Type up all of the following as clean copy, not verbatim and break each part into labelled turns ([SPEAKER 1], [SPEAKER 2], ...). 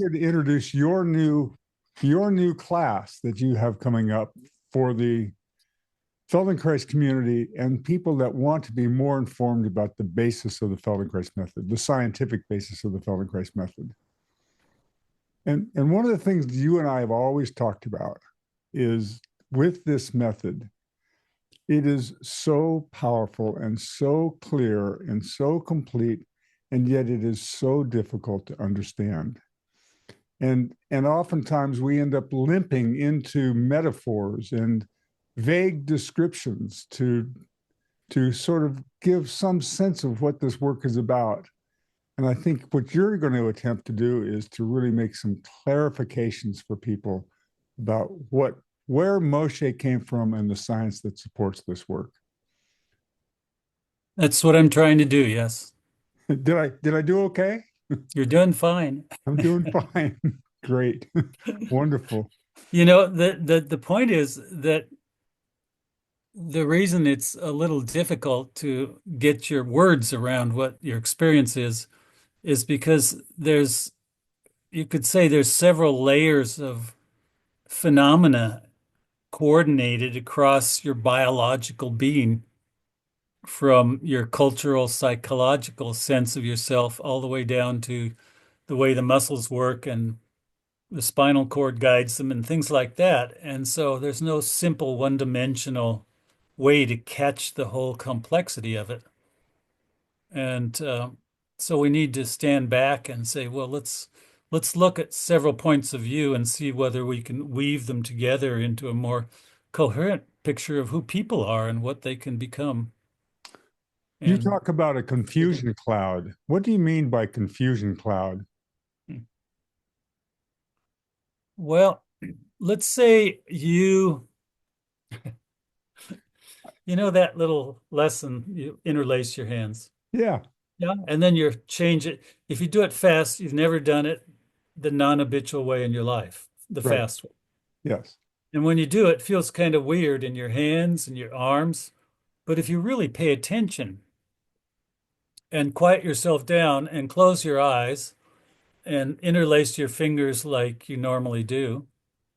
[SPEAKER 1] here to introduce your new class that you have coming up for the Feldenkrais community and people that want to be more informed about the basis of the Feldenkrais method, the scientific basis of the Feldenkrais method. And one of the things you and I have always talked about is with this method, it is so powerful and so clear and so complete, and yet it is so difficult to understand. And oftentimes we end up limping into metaphors and vague descriptions to sort of give some sense of what this work is about. And I think what you're going to attempt to do is to really make some clarifications for people about where Moshe came from and the science that supports this work.
[SPEAKER 2] That's what I'm trying to do, yes.
[SPEAKER 1] Did I do okay?
[SPEAKER 2] You're doing fine.
[SPEAKER 1] I'm doing fine. Great. Wonderful.
[SPEAKER 2] The point is that the reason it's a little difficult to get your words around what your experience is because you could say there's several layers of phenomena coordinated across your biological being, from your cultural, psychological sense of yourself all the way down to the way the muscles work and the spinal cord guides them and things like that. And so there's no simple one-dimensional way to catch the whole complexity of it. And so we need to stand back and say, well, let's look at several points of view and see whether we can weave them together into a more coherent picture of who people are and what they can become.
[SPEAKER 1] You
[SPEAKER 2] And
[SPEAKER 1] talk about a confusion cloud. What do you mean by confusion cloud?
[SPEAKER 2] well, let's say you know that little lesson, you interlace your hands.
[SPEAKER 1] Yeah,
[SPEAKER 2] Yeah. And then you change it. If you do it fast, you've never done it the non-habitual way in your life, the
[SPEAKER 1] right.
[SPEAKER 2] fast way.
[SPEAKER 1] Yes.
[SPEAKER 2] And when you do it, it feels kind of weird in your hands and your arms. But if you really pay attention and quiet yourself down and close your eyes and interlace your fingers like you normally do,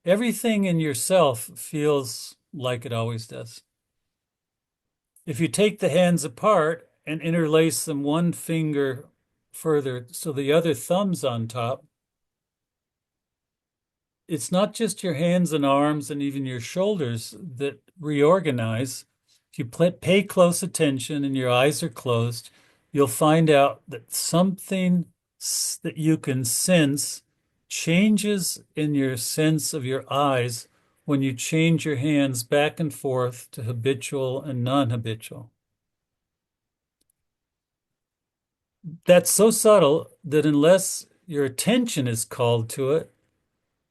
[SPEAKER 2] everything in yourself feels like it always does. If you take the hands apart and interlace them one finger further so the other thumb's on top, it's not just your hands and arms and even your shoulders that reorganize. If you pay close attention and your eyes are closed, you'll find out that something that you can sense changes in your sense of your eyes when you change your hands back and forth to habitual and non-habitual. That's so subtle that unless your attention is called to it,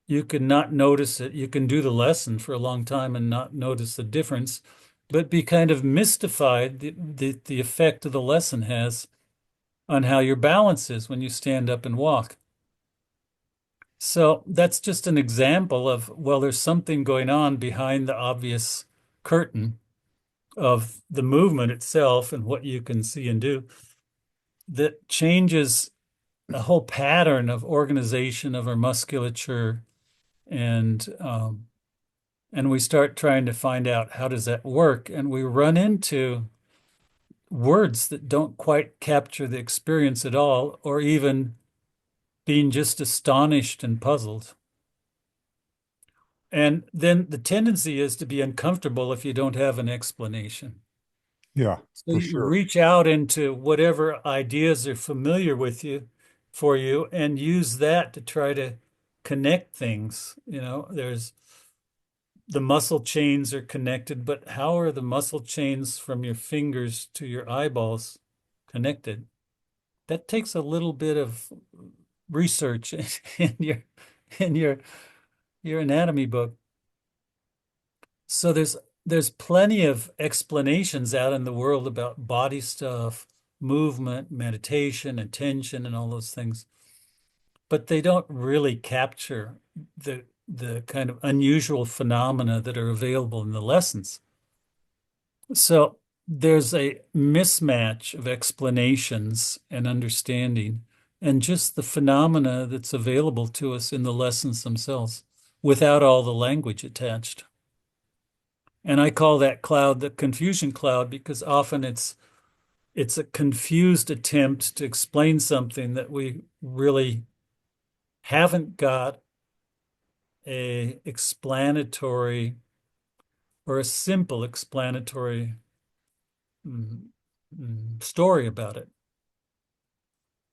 [SPEAKER 2] you can not notice it. You can do the lesson for a long time and not notice the difference, but be kind of mystified the effect of the lesson has on how your balance is when you stand up and walk. So that's just an example of, well, there's something going on behind the obvious curtain of the movement itself and what you can see and do that changes a whole pattern of organization of our musculature, and and we start trying to find out how does that work, and we run into words that don't quite capture the experience at all, or even being just astonished and puzzled. And then the tendency is to be uncomfortable if you don't have an explanation.
[SPEAKER 1] Yeah,
[SPEAKER 2] So
[SPEAKER 1] for
[SPEAKER 2] you
[SPEAKER 1] sure.
[SPEAKER 2] reach out into whatever ideas are familiar with you for you and use that to try to connect things. There's the muscle chains are connected, but how are the muscle chains from your fingers to your eyeballs connected? That takes a little bit of research in your your anatomy book. So there's plenty of explanations out in the world about body stuff, movement, meditation, attention, and all those things, but they don't really capture the kind of unusual phenomena that are available in the lessons. So there's a mismatch of explanations and understanding, and just the phenomena that's available to us in the lessons themselves without all the language attached. And I call that cloud the confusion cloud because often it's a confused attempt to explain something that we really haven't got a explanatory or a simple explanatory story about it.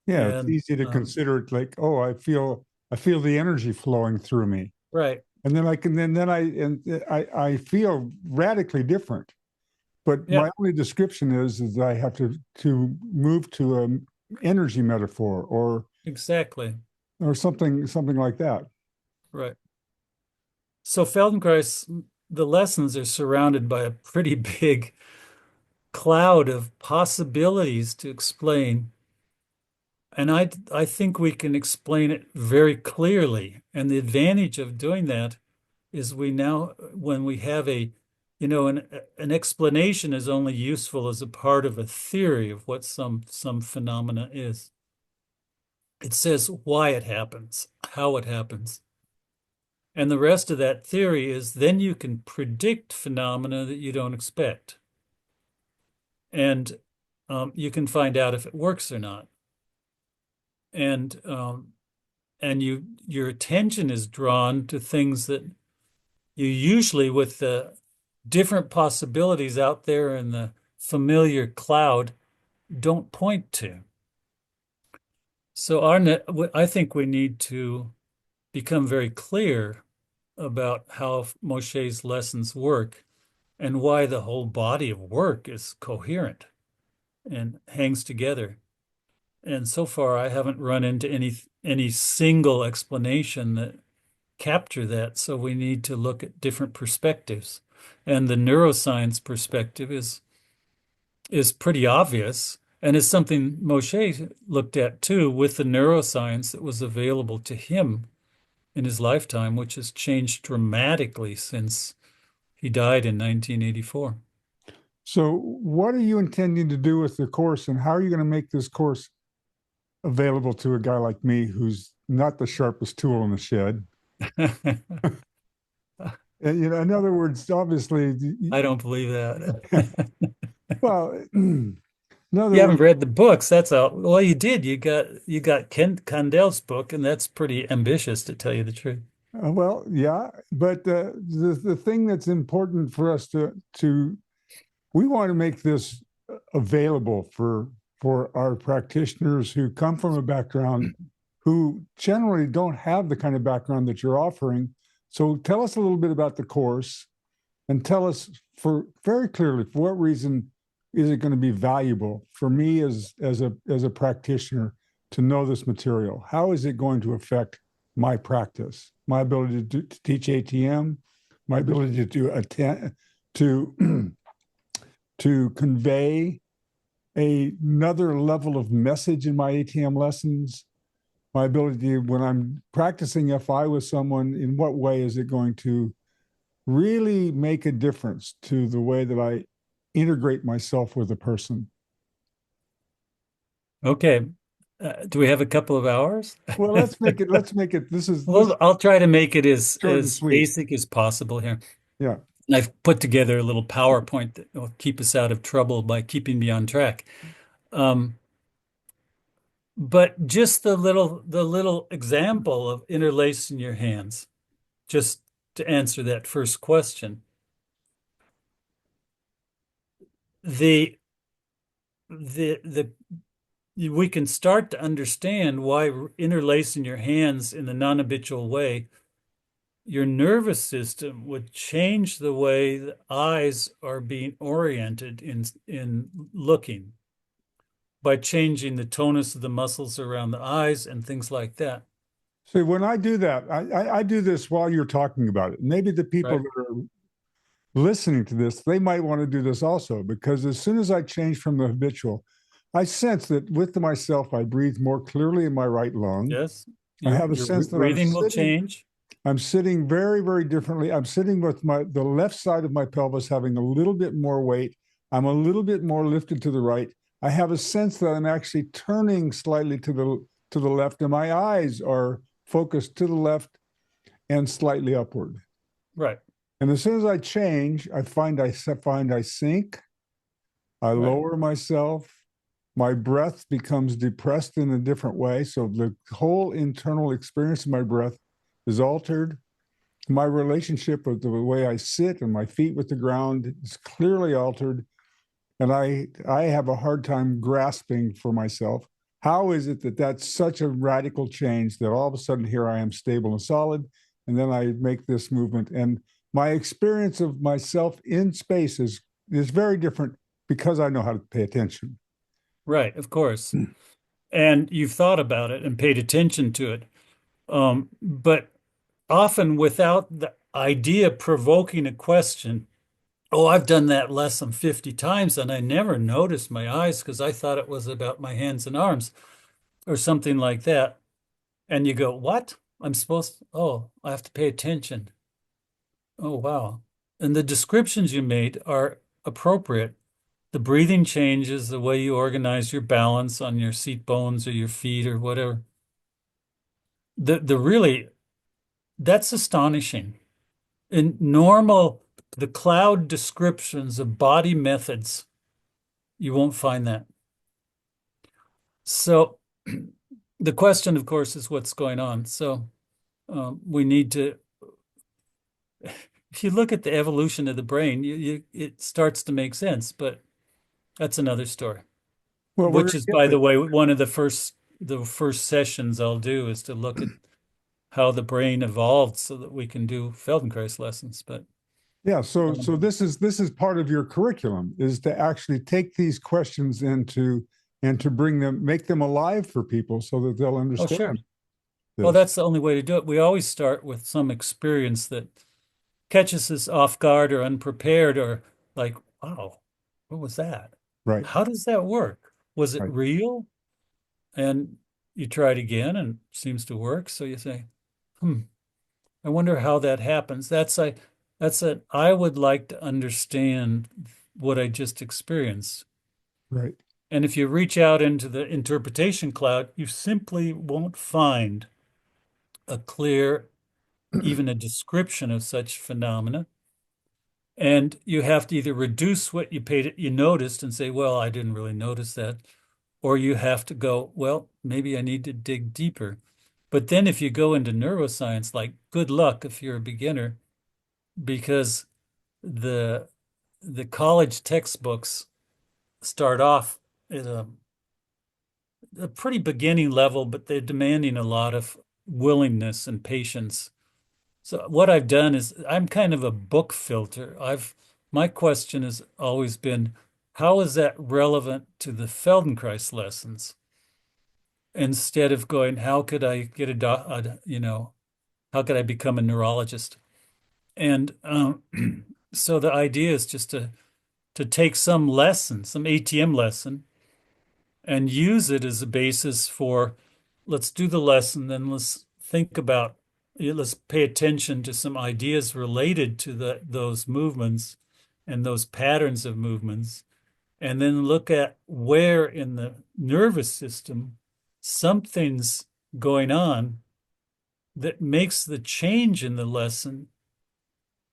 [SPEAKER 1] Yeah, it's
[SPEAKER 2] And
[SPEAKER 1] easy to consider it like, oh, I feel the energy flowing through me.
[SPEAKER 2] right,
[SPEAKER 1] And then I can I feel radically different. But
[SPEAKER 2] yeah,
[SPEAKER 1] my only description is I have to move to an energy metaphor
[SPEAKER 2] exactly,
[SPEAKER 1] or something like that.
[SPEAKER 2] right. So Feldenkrais, the lessons are surrounded by a pretty big cloud of possibilities to explain. And I think we can explain it very clearly. And the advantage of doing that is we now, when we have an explanation is only useful as a part of a theory of what some phenomena is. It says why it happens, how it happens. And the rest of that theory is then you can predict phenomena that you don't expect. And you can find out if it works or not. And your attention is drawn to things that you usually, with the different possibilities out there in the familiar cloud, don't point to. So I think we need to become very clear about how Moshe's lessons work and why the whole body of work is coherent and hangs together. And so far, I haven't run into any single explanation that capture that. So we need to look at different perspectives. And the neuroscience perspective is pretty obvious and is something Moshe looked at too with the neuroscience that was available to him in his lifetime, which has changed dramatically since he died in 1984.
[SPEAKER 1] So, what are you intending to do with the course, and how are you going to make this course available to a guy like me who's not the sharpest tool in the shed? And, in other words, obviously,
[SPEAKER 2] I don't believe that.
[SPEAKER 1] well, in other
[SPEAKER 2] You haven't
[SPEAKER 1] words,
[SPEAKER 2] read the books, that's all. Well, you did. You got Ken Condell's book, and that's pretty ambitious to tell you the truth.
[SPEAKER 1] well, yeah, but the thing that's important for us to we want to make this available for our practitioners who come from a background who generally don't have the kind of background that you're offering. So tell us a little bit about the course and tell us for very clearly for what reason is it going to be valuable for me as a practitioner to know this material? How is it going to affect my practice, my ability to teach ATM, my ability to attend to to convey another level of message in my ATM lessons, my ability when I'm practicing FI with someone, in what way is it going to really make a difference to the way that I integrate myself with a person?
[SPEAKER 2] Okay. Do we have a couple of hours?
[SPEAKER 1] Well, let's make it this
[SPEAKER 2] Well, I'll try to make it
[SPEAKER 1] short and
[SPEAKER 2] as
[SPEAKER 1] sweet.
[SPEAKER 2] basic as possible here.
[SPEAKER 1] Yeah.
[SPEAKER 2] And I've put together a little PowerPoint that will keep us out of trouble by keeping me on track. Um, but just the little example of interlacing your hands, just to answer that first question. The the we can start to understand why interlacing your hands in the non-habitual way, your nervous system would change the way the eyes are being oriented in looking by changing the tonus of the muscles around the eyes and things like that.
[SPEAKER 1] So when I do that, I do this while you're talking about it. Maybe the people
[SPEAKER 2] Right?
[SPEAKER 1] that are listening to this, they might want to do this also, because as soon as I change from the habitual, I sense that with myself, I breathe more clearly in my right lung.
[SPEAKER 2] Yes.
[SPEAKER 1] I
[SPEAKER 2] Your
[SPEAKER 1] have a
[SPEAKER 2] your
[SPEAKER 1] sense that
[SPEAKER 2] breathing will change.
[SPEAKER 1] I'm sitting very, very differently. I'm sitting with the left side of my pelvis having a little bit more weight. I'm a little bit more lifted to the right. I have a sense that I'm actually turning slightly to the left, and my eyes are focused to the left and slightly upward.
[SPEAKER 2] Right.
[SPEAKER 1] And as soon as I change, I find I sink, I
[SPEAKER 2] Right.
[SPEAKER 1] lower myself, my breath becomes depressed in a different way. So the whole internal experience of my breath is altered. My relationship with the way I sit and my feet with the ground is clearly altered. And I have a hard time grasping for myself. How is it that that's such a radical change that all of a sudden here I am stable and solid, and then I make this movement, and my experience of myself in space is very different because I know how to pay attention.
[SPEAKER 2] Right. Of course. And you've thought about it and paid attention to it. But often without the idea provoking a question. Oh, I've done that lesson 50 times and I never noticed my eyes because I thought it was about my hands and arms or something like that. And you go, what? Oh, I have to pay attention. Oh, wow. And the descriptions you made are appropriate. The breathing changes, the way you organize your balance on your seat bones or your feet or whatever. The really, that's astonishing. In normal, the cloud descriptions of body methods, you won't find that. So the question, of course, is what's going on. So we need to, if you look at the evolution of the brain, it starts to make sense, but that's another story.
[SPEAKER 1] Well, we're
[SPEAKER 2] Which
[SPEAKER 1] going
[SPEAKER 2] is,
[SPEAKER 1] to get
[SPEAKER 2] by
[SPEAKER 1] there.
[SPEAKER 2] the way, one of the first sessions I'll do is to look at how the brain evolved so that we can do Feldenkrais lessons. But
[SPEAKER 1] Yeah, so
[SPEAKER 2] um,
[SPEAKER 1] this is part of your curriculum, is to actually take these questions into and to bring them, make them alive for people so that they'll
[SPEAKER 2] oh,
[SPEAKER 1] understand
[SPEAKER 2] sure. Well,
[SPEAKER 1] this.
[SPEAKER 2] that's the only way to do it. We always start with some experience that catches us off guard or unprepared or like, wow, what was that?
[SPEAKER 1] Right,
[SPEAKER 2] How does that work? Was it
[SPEAKER 1] right.
[SPEAKER 2] real? And you try it again and it seems to work. So you say, hmm, I wonder how that happens. I would like to understand what I just experienced.
[SPEAKER 1] Right.
[SPEAKER 2] And if you reach out into the interpretation cloud, you simply won't find a clear, even a description of such phenomena. And you have to either reduce what you noticed and say, well, I didn't really notice that. Or you have to go, well, maybe I need to dig deeper. But then if you go into neuroscience, like good luck if you're a beginner, because the the college textbooks start off at a pretty beginning level, but they're demanding a lot of willingness and patience. So what I've done is I'm kind of a book filter. My question has always been, how is that relevant to the Feldenkrais lessons? Instead of going, how could I get how could I become a neurologist? And so the idea is just to take some lesson, some ATM lesson, and use it as a basis for let's do the lesson, then let's think about let's pay attention to some ideas related to those movements and those patterns of movements, and then look at where in the nervous system something's going on that makes the change in the lesson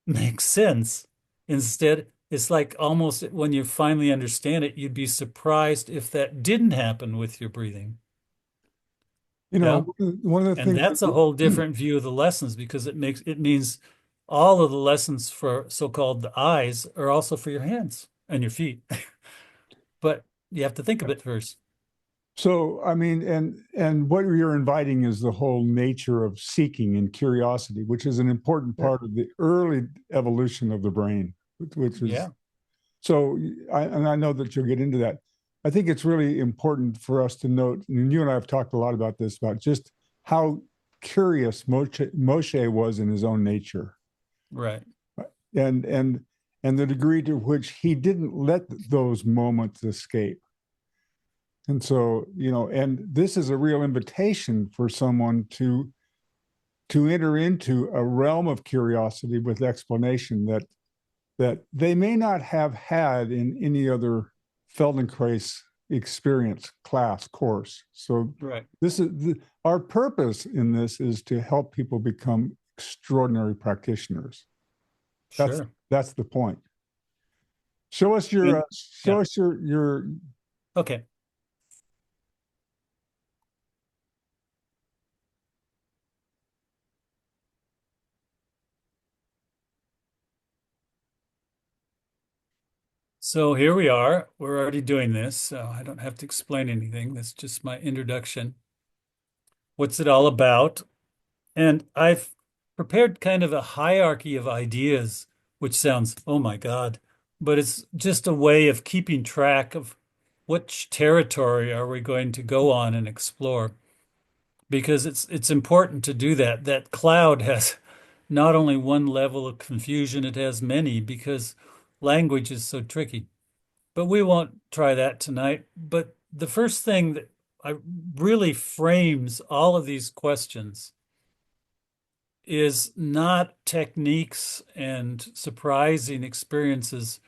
[SPEAKER 2] make sense. Instead, it's like almost when you finally understand it, you'd be surprised if that didn't happen with your breathing.
[SPEAKER 1] You
[SPEAKER 2] Yeah.
[SPEAKER 1] know, one of the
[SPEAKER 2] And
[SPEAKER 1] things
[SPEAKER 2] that's a whole
[SPEAKER 1] that,
[SPEAKER 2] different view of the lessons because it means all of the lessons for so-called the eyes are also for your hands and your feet. But you have to think of it first.
[SPEAKER 1] so I mean, and what you're inviting is the whole nature of seeking and curiosity, which is an important
[SPEAKER 2] Sure.
[SPEAKER 1] part of the early evolution of the brain, which is
[SPEAKER 2] Yeah.
[SPEAKER 1] so. And I know that you'll get into that. I think it's really important for us to note, and you and I have talked a lot about this, about just how curious Moshe was in his own nature,
[SPEAKER 2] Right.
[SPEAKER 1] and and and the degree to which he didn't let those moments escape. And so, and this is a real invitation for someone to enter into a realm of curiosity with explanation that they may not have had in any other Feldenkrais experience, class, course. So
[SPEAKER 2] Right.
[SPEAKER 1] this is our purpose in this is to help people become extraordinary practitioners. That's
[SPEAKER 2] Sure.
[SPEAKER 1] that's the point. Show us your
[SPEAKER 2] And yeah.
[SPEAKER 1] your
[SPEAKER 2] Okay. So here we are. We're already doing this, so I don't have to explain anything. That's just my introduction. What's it all about? And I've prepared kind of a hierarchy of ideas, which sounds, oh my God, but it's just a way of keeping track of which territory are we going to go on and explore. Because it's important to do that. That cloud has not only one level of confusion, it has many because language is so tricky. But we won't try that tonight. But the first thing that I really frames all of these questions is not techniques and surprising experiences,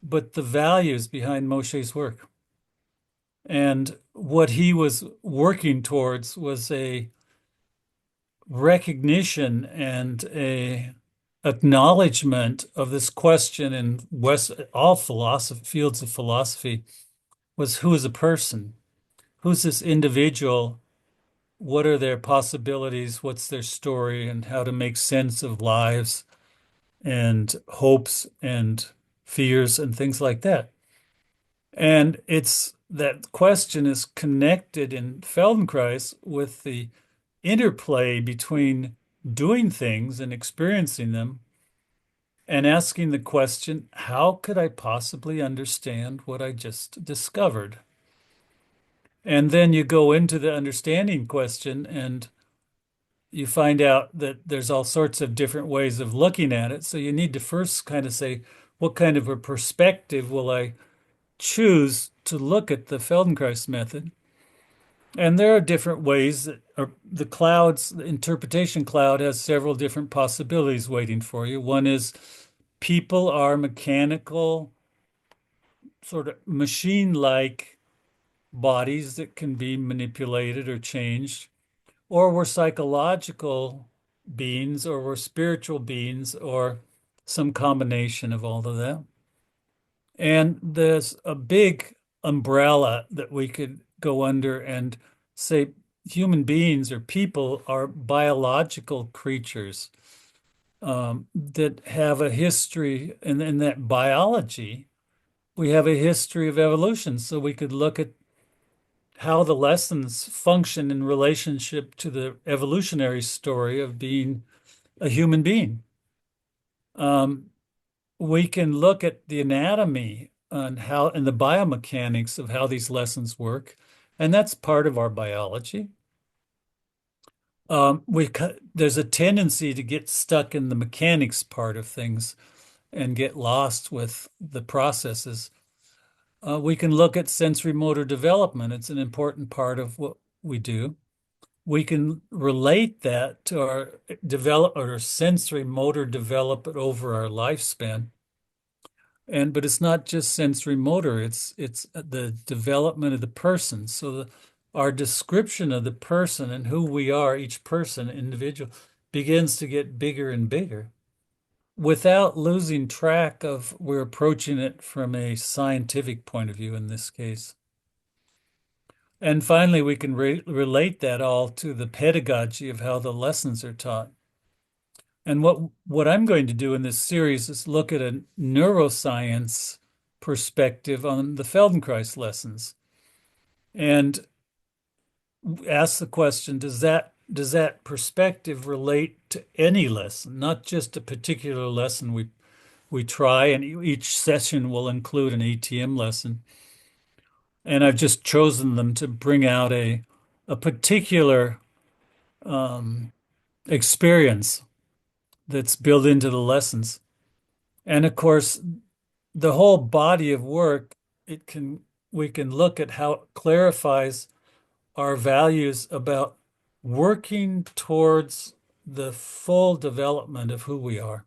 [SPEAKER 2] but the values behind Moshe's work. And what he was working towards was a recognition and a acknowledgement of this question in all philosophy fields of philosophy was who is a person? Who's this individual? What are their possibilities? What's their story? And how to make sense of lives and hopes and fears and things like that. And it's that question is connected in Feldenkrais with the interplay between doing things and experiencing them and asking the question, how could I possibly understand what I just discovered? And then you go into the understanding question and you find out that there's all sorts of different ways of looking at it. So you need to first kind of say, what kind of a perspective will I choose to look at the Feldenkrais method? And there are different ways that the interpretation cloud has several different possibilities waiting for you. One is people are mechanical, sort of machine-like bodies that can be manipulated or changed, or we're psychological beings, or we're spiritual beings, or some combination of all of that. And there's a big umbrella that we could go under and say human beings or people are biological creatures that have a history, and in that biology, we have a history of evolution. So we could look at how the lessons function in relationship to the evolutionary story of being a human being. Um, we can look at the anatomy and the biomechanics of how these lessons work, and that's part of our biology. There's a tendency to get stuck in the mechanics part of things and get lost with the processes. We can look at sensory motor development. It's an important part of what we do. We can relate that to our sensory motor development over our lifespan. But it's not just sensory motor, it's the development of the person. So our description of the person and who we are, each person, individual, begins to get bigger and bigger without losing track of we're approaching it from a scientific point of view in this case. And finally, we can relate that all to the pedagogy of how the lessons are taught. And what I'm going to do in this series is look at a neuroscience perspective on the Feldenkrais lessons and ask the question, does that perspective relate to any lesson, not just a particular lesson we try, and each session will include an ATM lesson. And I've just chosen them to bring out a particular experience that's built into the lessons. And of course, the whole body of work, we can look at how it clarifies our values about working towards the full development of who we are.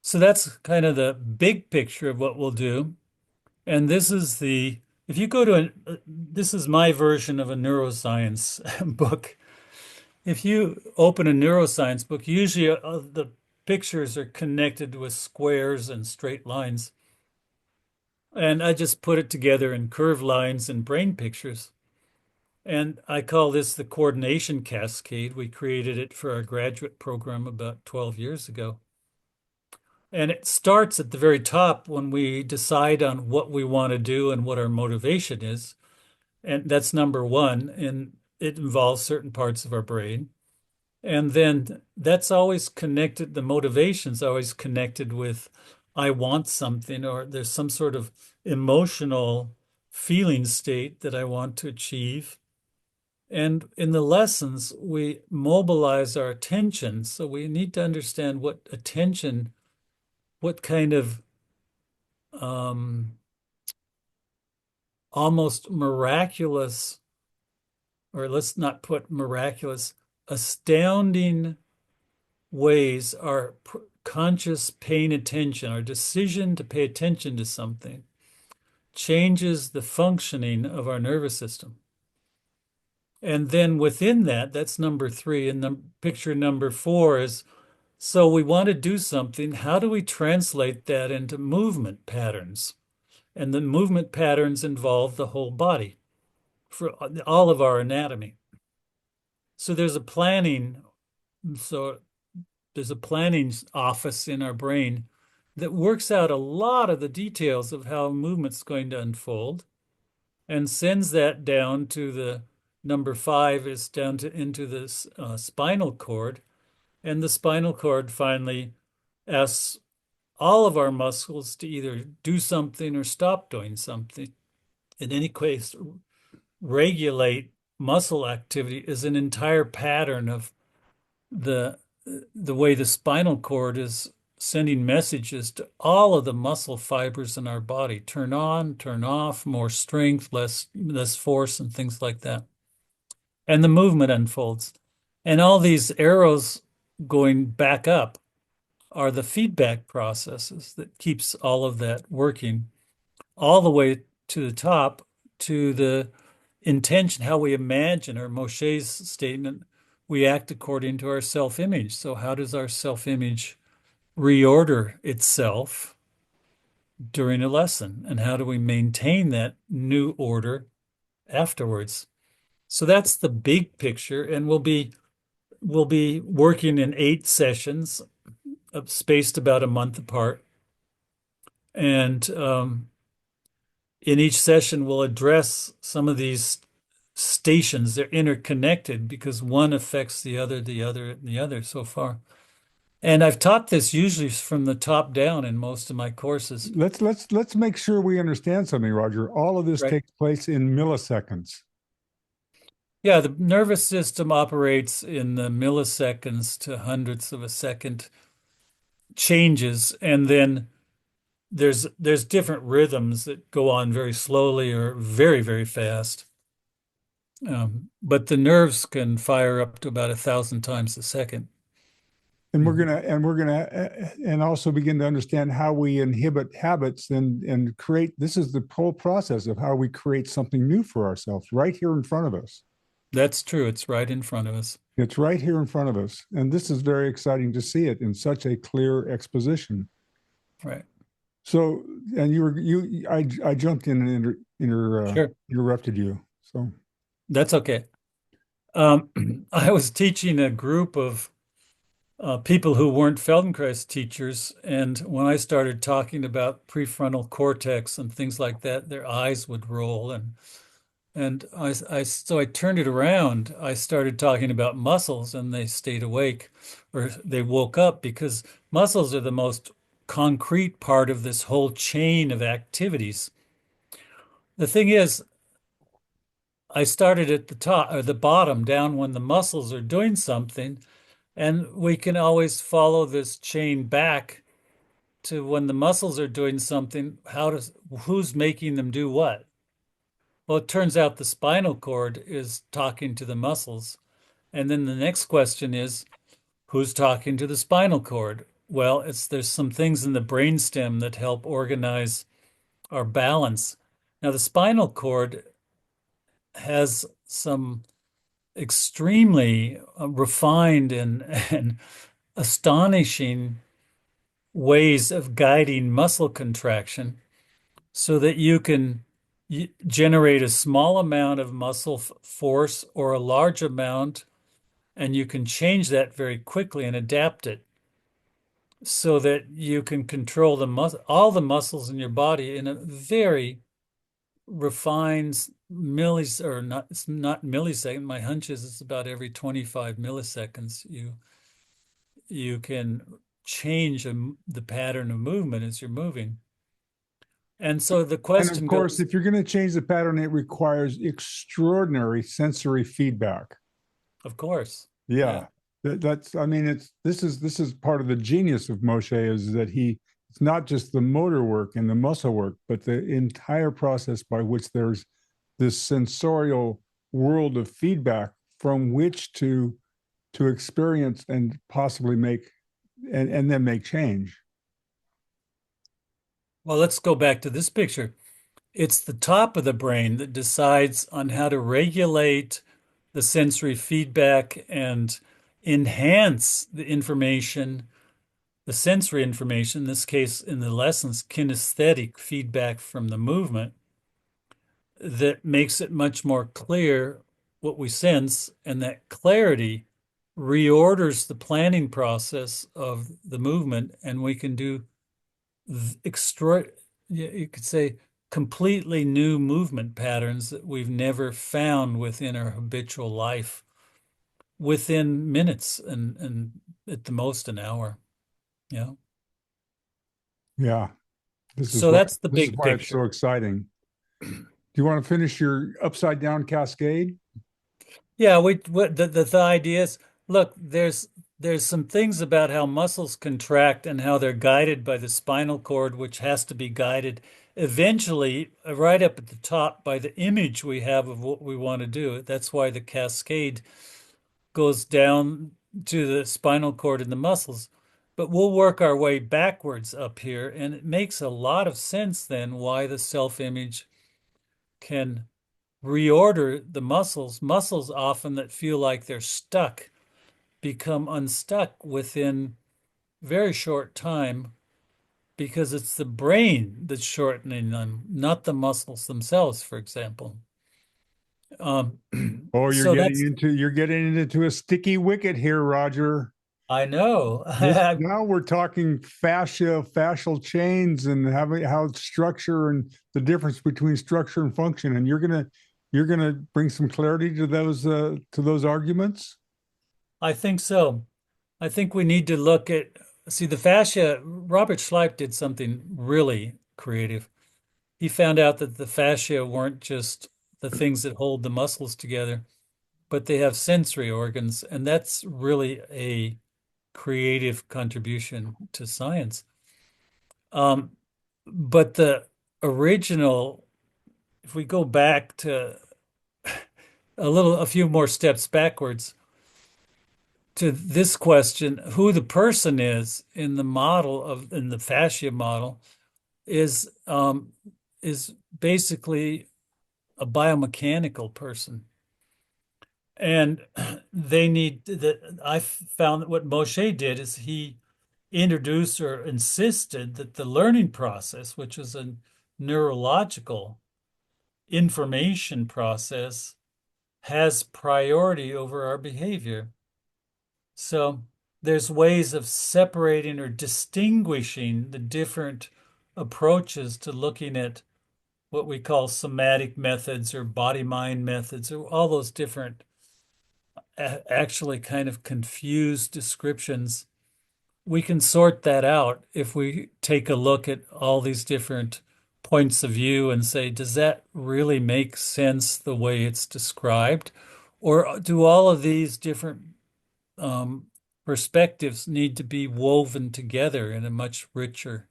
[SPEAKER 2] So that's kind of the big picture of what we'll do. And this is if you go to this is my version of a neuroscience book. If you open a neuroscience book, usually the pictures are connected with squares and straight lines. And I just put it together in curved lines and brain pictures. And I call this the coordination cascade. We created it for our graduate program about 12 years ago. And it starts at the very top when we decide on what we want to do and what our motivation is. And that's number one. And it involves certain parts of our brain. And then that's always connected, the motivation's always connected with I want something, or there's some sort of emotional feeling state that I want to achieve. And in the lessons, we mobilize our attention. So we need to understand what attention, what kind of um, almost miraculous, or let's not put miraculous, astounding ways our conscious paying attention, our decision to pay attention to something, changes the functioning of our nervous system. And then within that, that's number three. And the picture number four is so we want to do something. How do we translate that into movement patterns? And the movement patterns involve the whole body for all of our anatomy. So there's a planning. So there's a planning office in our brain that works out a lot of the details of how a movement's going to unfold and sends that down to the number five is down to into the spinal cord. And the spinal cord finally asks all of our muscles to either do something or stop doing something. In any case, regulate muscle activity is an entire pattern of the the way the spinal cord is sending messages to all of the muscle fibers in our body. Turn on, turn off, more strength, less force, and things like that. And the movement unfolds. And all these arrows going back up are the feedback processes that keeps all of that working all the way to the top to the intention, how we imagine, or Moshe's statement, we act according to our self-image. So how does our self-image reorder itself during a lesson? And how do we maintain that new order afterwards? So that's the big picture. And we'll be working in 8 sessions, spaced about a month apart. And in each session, we'll address some of these stations. They're interconnected because one affects the other, and the other so far. And I've taught this usually from the top down in most of my courses.
[SPEAKER 1] Let's make sure we understand something, Roger. All of this
[SPEAKER 2] Right.
[SPEAKER 1] takes place in milliseconds.
[SPEAKER 2] Yeah, the nervous system operates in the milliseconds to hundredths of a second changes, and then there's different rhythms that go on very slowly or very, very fast. But the nerves can fire up to about 1,000 times a second.
[SPEAKER 1] And we're gonna also begin to understand how we inhibit habits and create. This is the whole process of how we create something new for ourselves right here in front of us.
[SPEAKER 2] That's true. It's right in front of us.
[SPEAKER 1] It's right here in front of us, and this is very exciting to see it in such a clear exposition.
[SPEAKER 2] Right.
[SPEAKER 1] So, and I jumped in and
[SPEAKER 2] Sure.
[SPEAKER 1] interrupted you. So,
[SPEAKER 2] That's okay. Um, I was teaching a group of people who weren't Feldenkrais teachers, and when I started talking about prefrontal cortex and things like that, their eyes would roll, and so I turned it around. I started talking about muscles, and they stayed awake, or they woke up because muscles are the most concrete part of this whole chain of activities. The thing is, I started at the top or the bottom down when the muscles are doing something, and we can always follow this chain back to when the muscles are doing something, who's making them do what? Well, it turns out the spinal cord is talking to the muscles. And then the next question is, who's talking to the spinal cord? Well, there's some things in the brainstem that help organize our balance. Now, the spinal cord has some extremely refined and astonishing ways of guiding muscle contraction so that you can generate a small amount of muscle force or a large amount, and you can change that very quickly and adapt it so that you can control all the muscles in your body in a very refined or not, it's not millisecond. My hunch is it's about every 25 milliseconds you can change the pattern of movement as you're moving. And so the
[SPEAKER 1] And of
[SPEAKER 2] question
[SPEAKER 1] course,
[SPEAKER 2] goes,
[SPEAKER 1] if you're going to change the pattern, it requires extraordinary sensory feedback.
[SPEAKER 2] of course, yeah.
[SPEAKER 1] Yeah, that's. I mean, this is part of the genius of Moshe is that it's not just the motor work and the muscle work, but the entire process by which there's this sensorial world of feedback from which to experience and possibly make and then make change.
[SPEAKER 2] Well, let's go back to this picture. It's the top of the brain that decides on how to regulate the sensory feedback and enhance the information, the sensory information, in this case, in the lessons, kinesthetic feedback from the movement that makes it much more clear what we sense, and that clarity reorders the planning process of the movement, and we can do extra, you could say, completely new movement patterns that we've never found within our habitual life within minutes and at the most an hour. Yeah.
[SPEAKER 1] Yeah, this is
[SPEAKER 2] So
[SPEAKER 1] why
[SPEAKER 2] that's the
[SPEAKER 1] this is
[SPEAKER 2] big
[SPEAKER 1] why it's so
[SPEAKER 2] picture.
[SPEAKER 1] exciting. Do you want to finish your upside down cascade?
[SPEAKER 2] Yeah, we what the idea is, look, there's some things about how muscles contract and how they're guided by the spinal cord, which has to be guided eventually right up at the top by the image we have of what we want to do. That's why the cascade goes down to the spinal cord and the muscles. But we'll work our way backwards up here, and it makes a lot of sense then why the self-image can reorder the muscles. Muscles often that feel like they're stuck become unstuck within very short time because it's the brain that's shortening them, not the muscles themselves, for example. Um,
[SPEAKER 1] Oh,
[SPEAKER 2] so that's,
[SPEAKER 1] you're getting into a sticky wicket here, Roger.
[SPEAKER 2] I know.
[SPEAKER 1] This now we're talking fascial chains, and how structure and the difference between structure and function. And you're gonna bring some clarity to those arguments.
[SPEAKER 2] I think so. I think we need to look at, see, the fascia. Robert Schleif did something really creative. He found out that the fascia weren't just the things that hold the muscles together, but they have sensory organs, and that's really a creative contribution to science. Um, but the original, if we go back to a few more steps backwards to this question, who the person is in the fascia model is basically a biomechanical person. And they need that. I found that what Moshe did is he introduced or insisted that the learning process, which is a neurological information process, has priority over our behavior. So there's ways of separating or distinguishing the different approaches to looking at what we call somatic methods or body-mind methods, or all those different actually kind of confused descriptions. We can sort that out if we take a look at all these different points of view and say, does that really make sense the way it's described? Or do all of these different um, perspectives need to be woven together in a much richer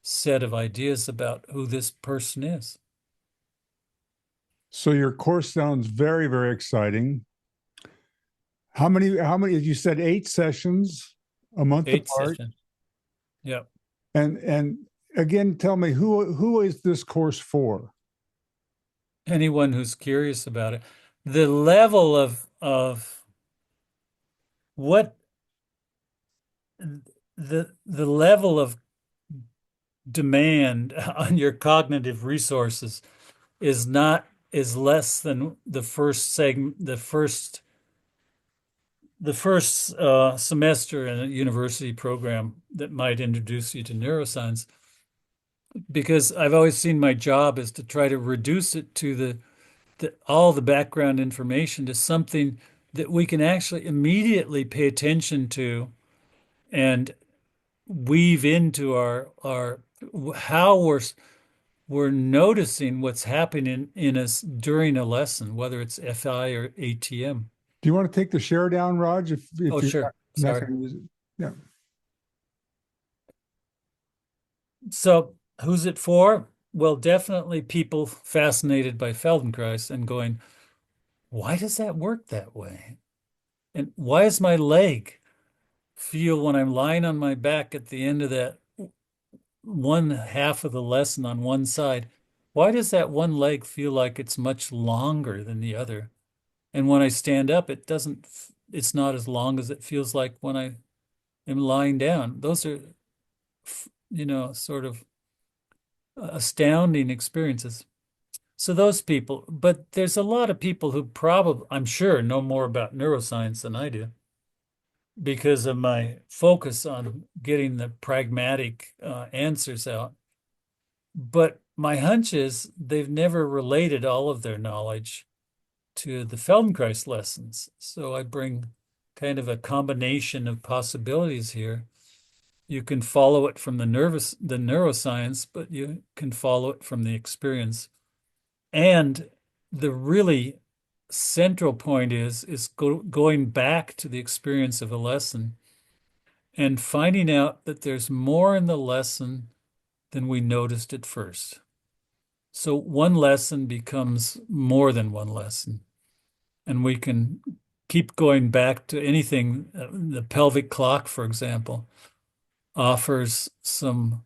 [SPEAKER 2] set of ideas about who this person is?
[SPEAKER 1] So your course sounds very, very exciting. How many you said 8 sessions a month
[SPEAKER 2] Eight
[SPEAKER 1] apart?
[SPEAKER 2] sessions. Yeah.
[SPEAKER 1] And again, tell me who is this course for?
[SPEAKER 2] Anyone who's curious about it. The level of what the level of demand on your cognitive resources is less than the first segment, the first semester in a university program that might introduce you to neuroscience. Because I've always seen my job is to try to reduce it to all the background information to something that we can actually immediately pay attention to and weave into our how we're noticing what's happening in us during a lesson, whether it's FI or ATM.
[SPEAKER 1] Do you want to take the share down, Raj?
[SPEAKER 2] Oh,
[SPEAKER 1] If you're
[SPEAKER 2] sure.
[SPEAKER 1] not
[SPEAKER 2] Sorry.
[SPEAKER 1] going to use it, yeah.
[SPEAKER 2] So who's it for? Well, definitely people fascinated by Feldenkrais and going, why does that work that way? And why does my leg feel when I'm lying on my back at the end of that one half of the lesson on one side? Why does that one leg feel like it's much longer than the other? And when I stand up, it's not as long as it feels like when I am lying down. Those are, sort of astounding experiences. So those people, but there's a lot of people who probably, I'm sure, know more about neuroscience than I do because of my focus on getting the pragmatic answers out. But my hunch is they've never related all of their knowledge to the Feldenkrais lessons. So I bring kind of a combination of possibilities here. You can follow it from the neuroscience, but you can follow it from the experience. And the really central point is going back to the experience of a lesson and finding out that there's more in the lesson than we noticed at first. So one lesson becomes more than one lesson, and we can keep going back to anything. The pelvic clock, for example, offers some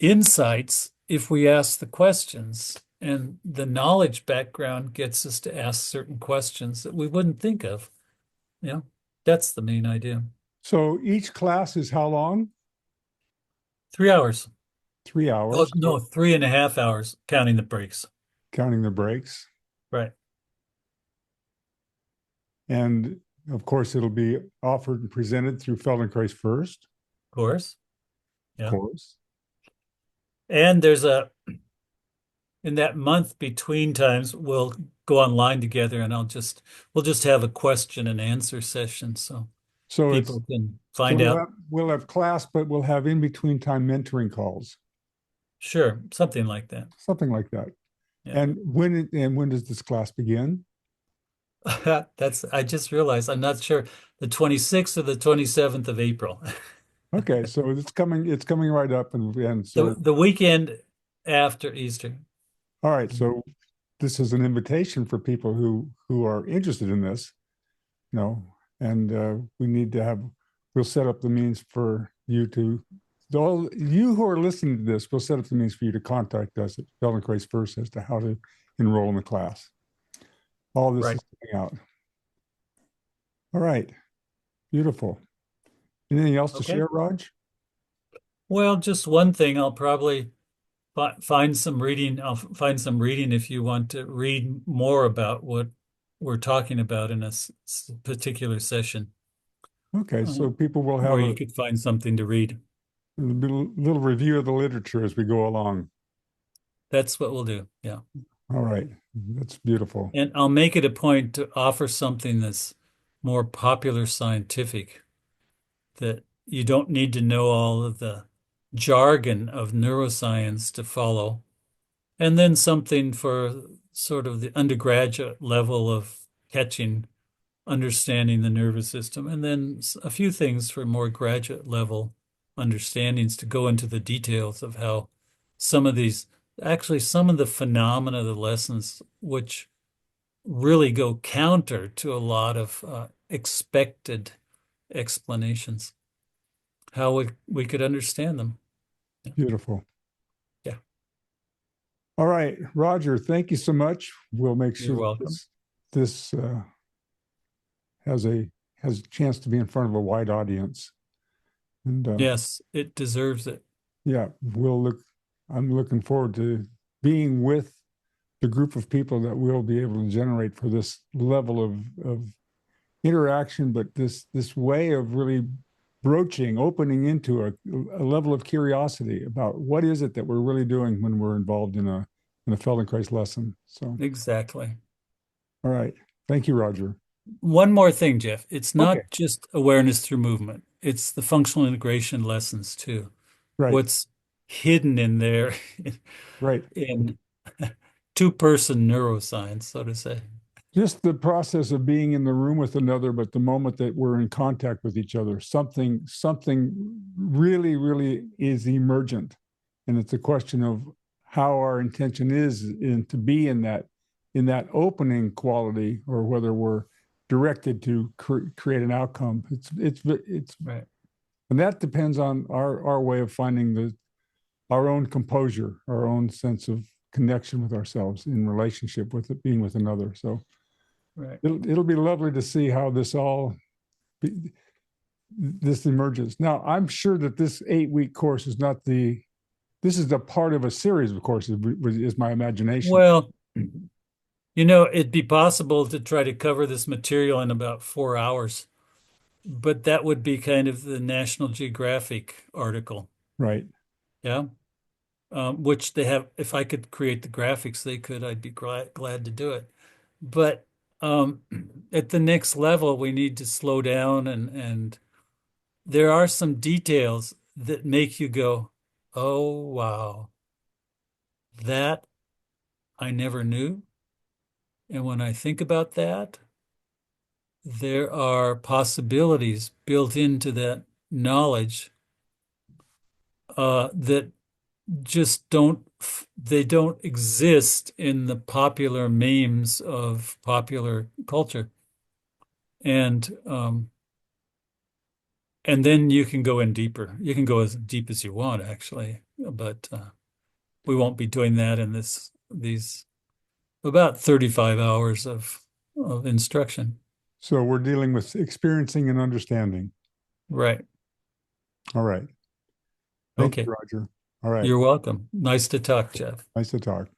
[SPEAKER 2] insights if we ask the questions. And the knowledge background gets us to ask certain questions that we wouldn't think of. Yeah, that's the main idea.
[SPEAKER 1] So each class is how long?
[SPEAKER 2] 3 hours.
[SPEAKER 1] Three
[SPEAKER 2] Oh,
[SPEAKER 1] hours,
[SPEAKER 2] no, 3.5 hours, counting the breaks.
[SPEAKER 1] counting the breaks.
[SPEAKER 2] Right.
[SPEAKER 1] And of course, it'll be offered and presented through Feldenkrais first,
[SPEAKER 2] Of course.
[SPEAKER 1] of
[SPEAKER 2] Yeah.
[SPEAKER 1] course.
[SPEAKER 2] And in that month between times, we'll go online together and we'll just have a question and answer session so
[SPEAKER 1] So it's
[SPEAKER 2] people can
[SPEAKER 1] so
[SPEAKER 2] find out.
[SPEAKER 1] we'll have class, but we'll have in between time mentoring calls,
[SPEAKER 2] Sure, something like that.
[SPEAKER 1] something like that.
[SPEAKER 2] Yeah.
[SPEAKER 1] And when does this class begin?
[SPEAKER 2] I just realized I'm not sure the 26th or the 27th of April.
[SPEAKER 1] Okay, so it's coming right up, and
[SPEAKER 2] The
[SPEAKER 1] so
[SPEAKER 2] the weekend after Easter.
[SPEAKER 1] all right, so this is an invitation for people who are interested in this, and we need to have we'll set up the means for you to all you who are listening to this, we'll set up the means for you to contact us at Feldenkrais first as to how to enroll in the class. All this
[SPEAKER 2] Right.
[SPEAKER 1] is coming out. All right, beautiful. Anything else to
[SPEAKER 2] Okay.
[SPEAKER 1] share, Raj?
[SPEAKER 2] Well, just one thing. I'll probably find some reading. I'll find some reading if you want to read more about what we're talking about in a particular session,
[SPEAKER 1] Okay,
[SPEAKER 2] uh,
[SPEAKER 1] so people will have
[SPEAKER 2] where you could find something to read.
[SPEAKER 1] a little review of the literature as we go along.
[SPEAKER 2] That's what we'll do. Yeah.
[SPEAKER 1] All right, that's beautiful.
[SPEAKER 2] And I'll make it a point to offer something that's more popular scientific, that you don't need to know all of the jargon of neuroscience to follow. And then something for sort of the undergraduate level of catching, understanding the nervous system, and then a few things for more graduate level understandings to go into the details of how some of these, actually some of the phenomena of the lessons, which really go counter to a lot of expected explanations, how we could understand them.
[SPEAKER 1] Beautiful. All right, Roger, thank you so much. We'll make
[SPEAKER 2] You're
[SPEAKER 1] sure that
[SPEAKER 2] welcome.
[SPEAKER 1] this has a chance to be in front of a wide audience. And
[SPEAKER 2] Yes, it deserves it.
[SPEAKER 1] yeah, I'm looking forward to being with the group of people that we'll be able to generate for this level of interaction, but this way of really broaching, opening into a level of curiosity about what is it that we're really doing when we're involved in a Feldenkrais lesson. So,
[SPEAKER 2] Exactly.
[SPEAKER 1] all right, thank you, Roger.
[SPEAKER 2] One more thing, Jeff. It's
[SPEAKER 1] Okay,
[SPEAKER 2] not just awareness through movement. It's the functional integration lessons too.
[SPEAKER 1] right,
[SPEAKER 2] What's hidden in there
[SPEAKER 1] right.
[SPEAKER 2] in two-person neuroscience, so to say.
[SPEAKER 1] Just the process of being in the room with another, but the moment that we're in contact with each other, something really, really is emergent, and it's a question of how our intention is in to be in that opening quality, or whether we're directed to create an outcome. It's
[SPEAKER 2] Right.
[SPEAKER 1] and that depends on our way of finding our own composure, our own sense of connection with ourselves in relationship with it being with another. So
[SPEAKER 2] Right.
[SPEAKER 1] it'll be lovely to see how this emerges. Now, I'm sure that this 8-week course is not this is a part of a series of courses, is my imagination.
[SPEAKER 2] Well, it'd be possible to try to cover this material in about 4 hours, but that would be kind of the National Geographic article.
[SPEAKER 1] Right.
[SPEAKER 2] Yeah. Which they have. If I could create the graphics, they could. I'd be glad to do it. But um, at the next level, we need to slow down, and there are some details that make you go, "Oh, wow, that I never knew." And when I think about that, there are possibilities built into that knowledge that just they don't exist in the popular memes of popular culture. And then you can go in deeper. You can go as deep as you want, actually, but we won't be doing that in these about 35 hours of instruction.
[SPEAKER 1] So we're dealing with experiencing and understanding.
[SPEAKER 2] Right.
[SPEAKER 1] All right. Thank you,
[SPEAKER 2] Okay.
[SPEAKER 1] Roger. All right.
[SPEAKER 2] You're welcome. Nice to talk, Jeff.
[SPEAKER 1] Nice to talk.